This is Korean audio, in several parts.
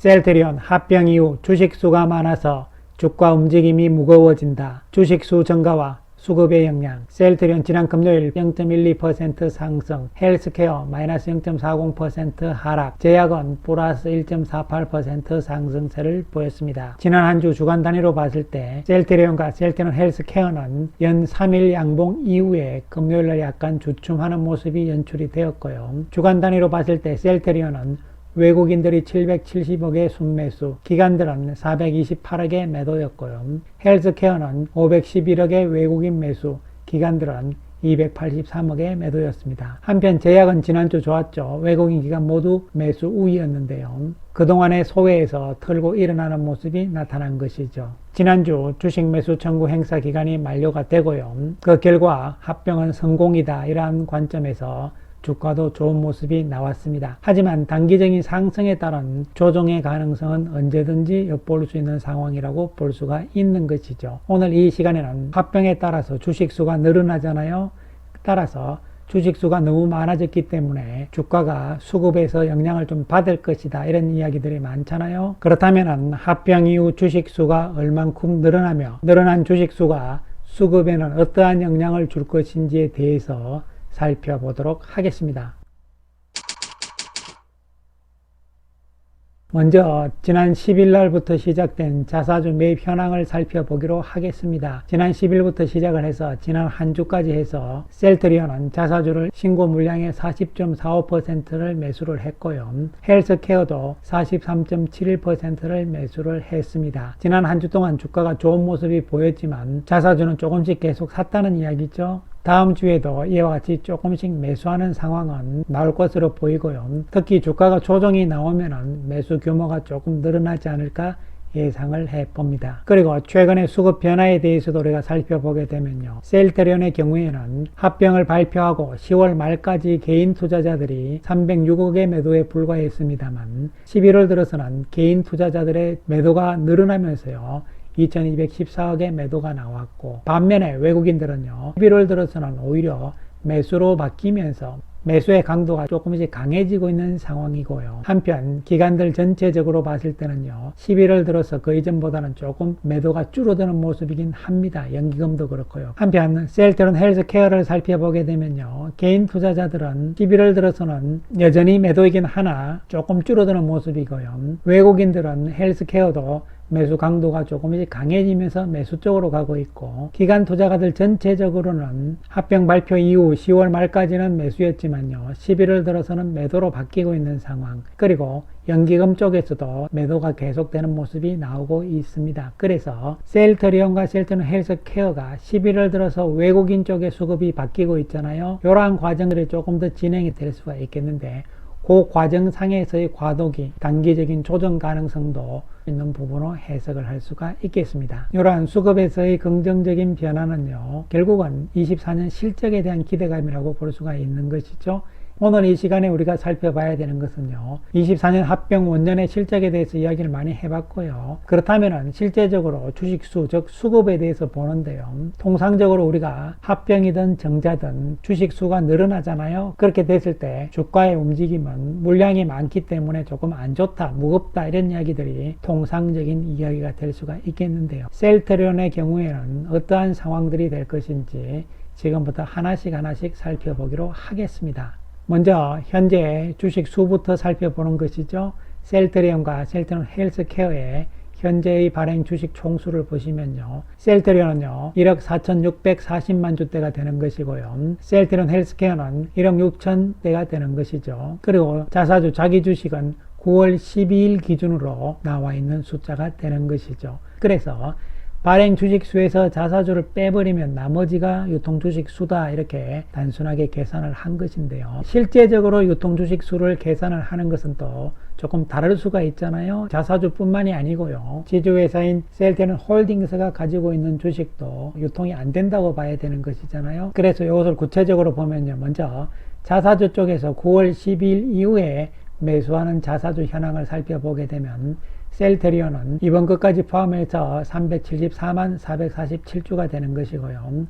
셀트리온 합병 이후 주식수가 많아서 주가 움직임이 무거워진다. 주식수 증가와 수급의 영향. 셀트리온 지난 금요일 0.12% 상승, 헬스케어 마이너스 0.40% 하락, 제약은 플러스 1.48% 상승세를 보였습니다. 지난 한 주 주간 단위로 봤을 때 셀트리온과 셀트리온 헬스케어는 연 3일 양봉 이후에 금요일날 약간 주춤하는 모습이 연출이 되었고요. 주간 단위로 봤을 때 셀트리온은 외국인들이 770억의 순매수, 기관들은 428억의 매도였고요. 헬스케어는 511억의 외국인 매수, 기관들은 283억의 매도였습니다. 한편 제약은 지난주 좋았죠. 외국인 기관 모두 매수 우위였는데요. 그동안의 소외에서 털고 일어나는 모습이 나타난 것이죠. 지난주 주식 매수 청구 행사 기간이 만료가 되고요. 그 결과 합병은 성공이다. 이러한 관점에서 주가도 좋은 모습이 나왔습니다. 하지만 단기적인 상승에 따른 조정의 가능성은 언제든지 엿볼 수 있는 상황이라고 볼 수가 있는 것이죠. 오늘 이 시간에는 합병에 따라서 주식수가 늘어나잖아요. 따라서 주식수가 너무 많아졌기 때문에 주가가 수급에서 영향을 좀 받을 것이다. 이런 이야기들이 많잖아요. 그렇다면 합병 이후 주식수가 얼만큼 늘어나며 늘어난 주식수가 수급에는 어떠한 영향을 줄 것인지에 대해서 살펴보도록 하겠습니다. 먼저 지난 10일 날부터 시작된 자사주 매입 현황을 살펴보기로 하겠습니다. 지난 10일부터 시작을 해서 지난 한 주까지 해서 셀트리온은 자사주를 신고 물량의 40.45%를 매수를 했고요. 헬스케어도 43.71%를 매수를 했습니다. 지난 한 주 동안 주가가 좋은 모습이 보였지만 자사주는 조금씩 계속 샀다는 이야기죠. 다음 주에도 이와 같이 조금씩 매수하는 상황은 나올 것으로 보이고요. 특히 주가가 조정이 나오면 매수 규모가 조금 늘어나지 않을까 예상을 해봅니다. 그리고 최근의 수급 변화에 대해서도 우리가 살펴보게 되면요. 셀트리온의 경우에는 합병을 발표하고 10월 말까지 개인 투자자들이 306억의 매도에 불과했습니다만 11월 들어서는 개인 투자자들의 매도가 늘어나면서요. 2214억의 매도가 나왔고 반면에 외국인들은요 11월 들어서는 오히려 매수로 바뀌면서 매수의 강도가 조금씩 강해지고 있는 상황이고요. 한편 기관들 전체적으로 봤을 때는요 11월 들어서 그 이전보다는 조금 매도가 줄어드는 모습이긴 합니다. 연기금도 그렇고요. 한편 셀트리온 헬스케어를 살펴보게 되면요 개인 투자자들은 11월 들어서는 여전히 매도이긴 하나 조금 줄어드는 모습이고요. 외국인들은 헬스케어도 매수 강도가 조금씩 강해지면서 매수 쪽으로 가고 있고 기관 투자가들 전체적으로는 합병 발표 이후 10월 말까지는 매수였지만요 11월 들어서는 매도로 바뀌고 있는 상황. 그리고 연기금 쪽에서도 매도가 계속되는 모습이 나오고 있습니다. 그래서 셀트리온과 셀트리온 헬스케어가 11월 들어서 외국인 쪽의 수급이 바뀌고 있잖아요. 이러한 과정들이 조금 더 진행이 될 수가 있겠는데 그 과정상에서의 과도기, 단기적인 조정 가능성도 있는 부분으로 해석을 할 수가 있겠습니다. 이러한 수급에서의 긍정적인 변화는요, 결국은 24년 실적에 대한 기대감이라고 볼 수가 있는 것이죠. 오늘 이 시간에 우리가 살펴봐야 되는 것은요 24년 합병 원년의 실적에 대해서 이야기를 많이 해봤고요. 그렇다면 실제적으로 주식수 즉 수급에 대해서 보는데요 통상적으로 우리가 합병이든 정자든 주식수가 늘어나잖아요. 그렇게 됐을 때 주가의 움직임은 물량이 많기 때문에 조금 안 좋다 무겁다 이런 이야기들이 통상적인 이야기가 될 수가 있겠는데요. 셀트리온의 경우에는 어떠한 상황들이 될 것인지 지금부터 하나씩 살펴보기로 하겠습니다. 먼저 현재 주식 수부터 살펴보는 것이죠. 셀트리온과 셀트리온 헬스케어의 현재의 발행 주식 총수를 보시면요. 셀트리온은요 1억 4,640만 주대가 되는 것이고요. 셀트리온 헬스케어는 1억 6천대가 되는 것이죠. 그리고 자사주 자기 주식은 9월 12일 기준으로 나와 있는 숫자가 되는 것이죠. 그래서 발행 주식수에서 자사주를 빼버리면 나머지가 유통주식수다 이렇게 단순하게 계산을 한 것인데요. 실제적으로 유통주식수를 계산을 하는 것은 또 조금 다를 수가 있잖아요. 자사주뿐만이 아니고요. 지주회사인 셀트리온 홀딩스가 가지고 있는 주식도 유통이 안 된다고 봐야 되는 것이잖아요. 그래서 이것을 구체적으로 보면요. 먼저 자사주 쪽에서 9월 12일 이후에 매수하는 자사주 현황을 살펴보게 되면 셀트리온은 이번 것까지 포함해서 374만 447주가 되는 것이고요.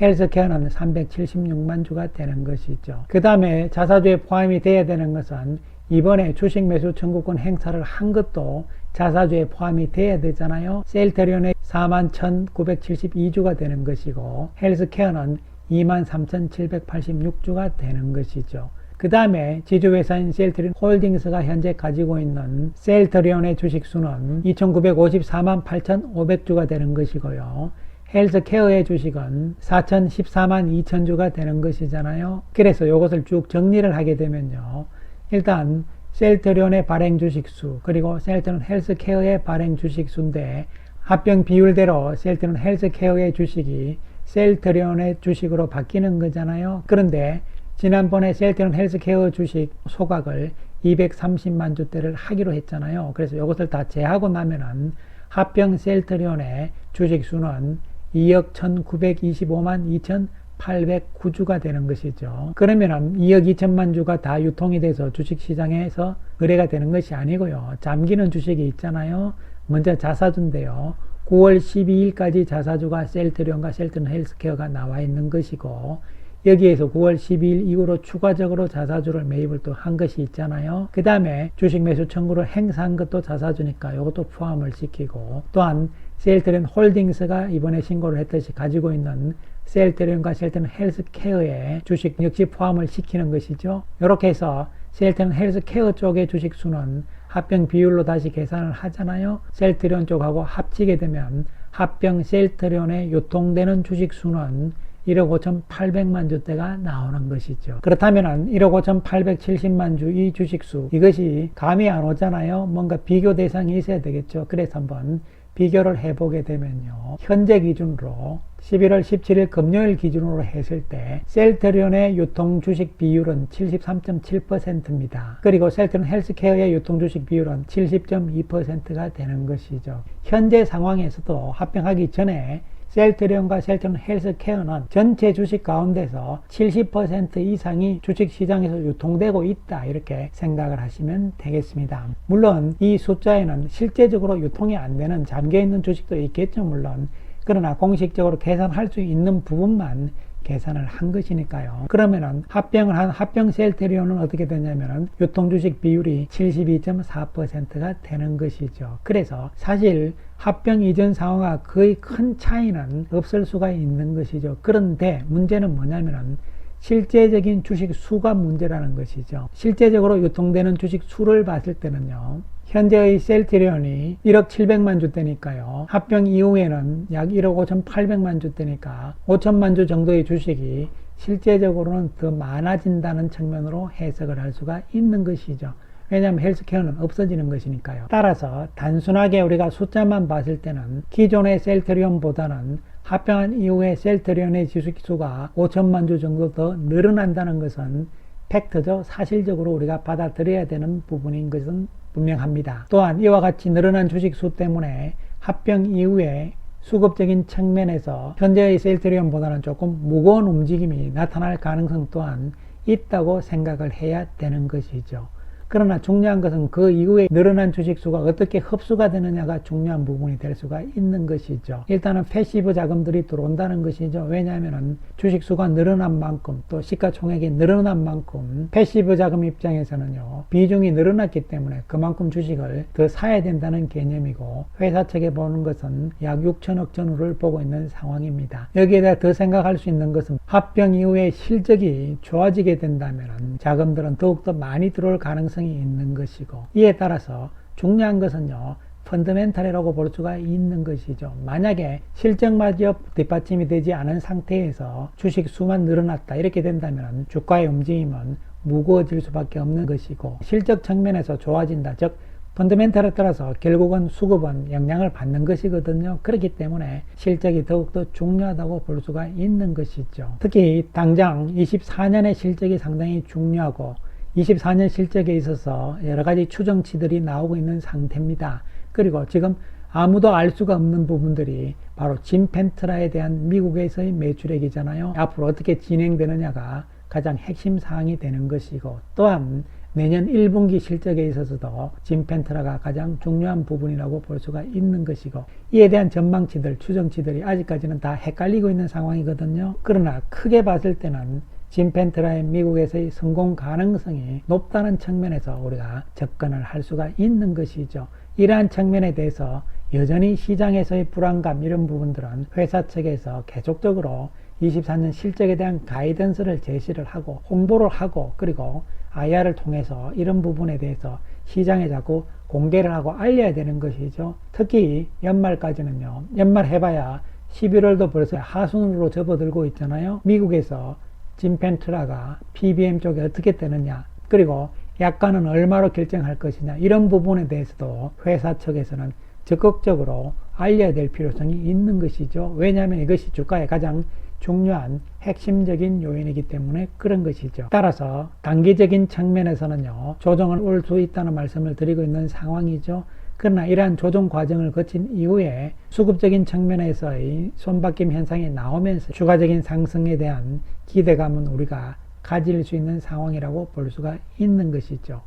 헬스케어는 376만 주가 되는 것이죠. 그 다음에 자사주에 포함이 되어야 되는 것은 이번에 주식 매수 청구권 행사를 한 것도 자사주에 포함이 돼야 되잖아요. 셀트리온의 41,972주가 되는 것이고 헬스케어는 23,786주가 되는 것이죠. 그 다음에 지주회사인 셀트리온 홀딩스가 현재 가지고 있는 셀트리온의 주식수는 2,954만 8,500주가 되는 것이고요. 헬스케어의 주식은 4,014만 2천주가 되는 것이잖아요. 그래서 이것을 쭉 정리를 하게 되면요. 일단 셀트리온의 발행 주식수 그리고 셀트리온 헬스케어의 발행 주식수인데 합병 비율대로 셀트리온 헬스케어의 주식이 셀트리온의 주식으로 바뀌는 거잖아요. 그런데 지난번에 셀트리온 헬스케어 주식 소각을 230만 주대를 하기로 했잖아요. 그래서 이것을 다 제하고 나면은 합병 셀트리온의 주식수는 2억 1925만 2,809주가 되는 것이죠. 그러면은 2억 2천만 주가 다 유통이 돼서 주식시장에서 거래가 되는 것이 아니고요. 잠기는 주식이 있잖아요. 먼저 자사주인데요. 9월 12일까지 자사주가 셀트리온과 셀트리온 헬스케어가 나와 있는 것이고 여기에서 9월 12일 이후로 추가적으로 자사주를 매입을 또 한 것이 있잖아요. 그 다음에 주식 매수 청구를 행사한 것도 자사주니까 이것도 포함을 시키고 또한 셀트리온 홀딩스가 이번에 신고를 했듯이 가지고 있는 셀트리온과 셀트리온 헬스케어의 주식 역시 포함을 시키는 것이죠. 이렇게 해서 셀트리온 헬스케어 쪽의 주식 수는 합병 비율로 다시 계산을 하잖아요. 셀트리온 쪽하고 합치게 되면 합병 셀트리온에 유통되는 주식 수는 1억 5,800만 주대가 나오는 것이죠. 그렇다면 1억 5,870만 주 이 주식수 이것이 감이 안 오잖아요. 뭔가 비교 대상이 있어야 되겠죠. 그래서 한번 비교를 해보게 되면요. 현재 기준으로 11월 17일 금요일 기준으로 했을 때 셀트리온의 유통 주식 비율은 73.7%입니다. 그리고 셀트리온 헬스케어의 유통 주식 비율은 70.2%가 되는 것이죠. 현재 상황에서도 합병하기 전에 셀트리온과 셀트리온 헬스케어는 전체 주식 가운데서 70% 이상이 주식시장에서 유통되고 있다 이렇게 생각을 하시면 되겠습니다. 물론 이 숫자에는 실제적으로 유통이 안 되는 잠겨있는 주식도 있겠죠. 물론 그러나 공식적으로 계산할 수 있는 부분만 계산을 한 것이니까요. 그러면은 합병을 한 합병 셀트리온은 어떻게 되냐면은 유통주식 비율이 72.4%가 되는 것이죠. 그래서 사실 합병 이전 상황과 거의 큰 차이는 없을 수가 있는 것이죠. 그런데 문제는 뭐냐면은 실제적인 주식 수가 문제라는 것이죠. 실제적으로 유통되는 주식 수를 봤을 때는요. 현재의 셀트리온이 1억 700만 주대니까요. 합병 이후에는 약 1억 5,800만 주대니까 5천만 주 정도의 주식이 실제적으로는 더 많아진다는 측면으로 해석을 할 수가 있는 것이죠. 왜냐하면 헬스케어는 없어지는 것이니까요. 따라서 단순하게 우리가 숫자만 봤을 때는 기존의 셀트리온보다는 합병한 이후에 셀트리온의 주식수가 5천만 주 정도 더 늘어난다는 것은 팩트죠. 사실적으로 우리가 받아들여야 되는 부분인 것은 분명합니다. 또한 이와 같이 늘어난 주식수 때문에 합병 이후에 수급적인 측면에서 현재의 셀트리온보다는 조금 무거운 움직임이 나타날 가능성 또한 있다고 생각을 해야 되는 것이죠. 그러나 중요한 것은 그 이후에 늘어난 주식수가 어떻게 흡수가 되느냐가 중요한 부분이 될 수가 있는 것이죠. 일단은 패시브 자금들이 들어온다는 것이죠. 왜냐하면 주식수가 늘어난 만큼 또 시가총액이 늘어난 만큼 패시브 자금 입장에서는요. 비중이 늘어났기 때문에 그만큼 주식을 더 사야 된다는 개념이고 회사 측에 보는 것은 약 6천억 전후를 보고 있는 상황입니다. 여기에 대해 더 생각할 수 있는 것은 합병 이후에 실적이 좋아지게 된다면 자금들은 더욱더 많이 들어올 가능성이 있는 것이고 이에 따라서 중요한 것은요 펀더멘탈이라고 볼 수가 있는 것이죠. 만약에 실적마저 뒷받침이 되지 않은 상태에서 주식 수만 늘어났다 이렇게 된다면 주가의 움직임은 무거워질 수밖에 없는 것이고 실적 측면에서 좋아진다 즉 펀더멘탈에 따라서 결국은 수급은 영향을 받는 것이거든요. 그렇기 때문에 실적이 더욱더 중요하다고 볼 수가 있는 것이죠. 특히 당장 24년의 실적이 상당히 중요하고 24년 실적에 있어서 여러 가지 추정치들이 나오고 있는 상태입니다. 그리고 지금 아무도 알 수가 없는 부분들이 바로 짐펜트라에 대한 미국에서의 매출액이잖아요. 앞으로 어떻게 진행되느냐가 가장 핵심 사항이 되는 것이고 또한 내년 1분기 실적에 있어서도 짐펜트라가 가장 중요한 부분이라고 볼 수가 있는 것이고 이에 대한 전망치들, 추정치들이 아직까지는 다 헷갈리고 있는 상황이거든요. 그러나 크게 봤을 때는 진펜트라의 미국에서의 성공 가능성이 높다는 측면에서 우리가 접근을 할 수가 있는 것이죠. 이러한 측면에 대해서 여전히 시장에서의 불안감 이런 부분들은 회사 측에서 계속적으로 24년 실적에 대한 가이던스를 제시를 하고 홍보를 하고 그리고 IR을 통해서 이런 부분에 대해서 시장에 자꾸 공개를 하고 알려야 되는 것이죠. 특히 연말까지는요. 연말 해봐야 11월도 벌써 하순으로 접어들고 있잖아요. 미국에서 진펜트라가 PBM 쪽에 어떻게 되느냐 그리고 약관은 얼마로 결정할 것이냐 이런 부분에 대해서도 회사 측에서는 적극적으로 알려야 될 필요성이 있는 것이죠. 왜냐하면 이것이 주가의 가장 중요한 핵심적인 요인이기 때문에 그런 것이죠. 따라서 단기적인 측면에서는요 조정은 올 수 있다는 말씀을 드리고 있는 상황이죠. 그러나 이러한 조정 과정을 거친 이후에 수급적인 측면에서의 손바뀜 현상이 나오면서 추가적인 상승에 대한 기대감은 우리가 가질 수 있는 상황이라고 볼 수가 있는 것이죠.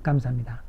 감사합니다.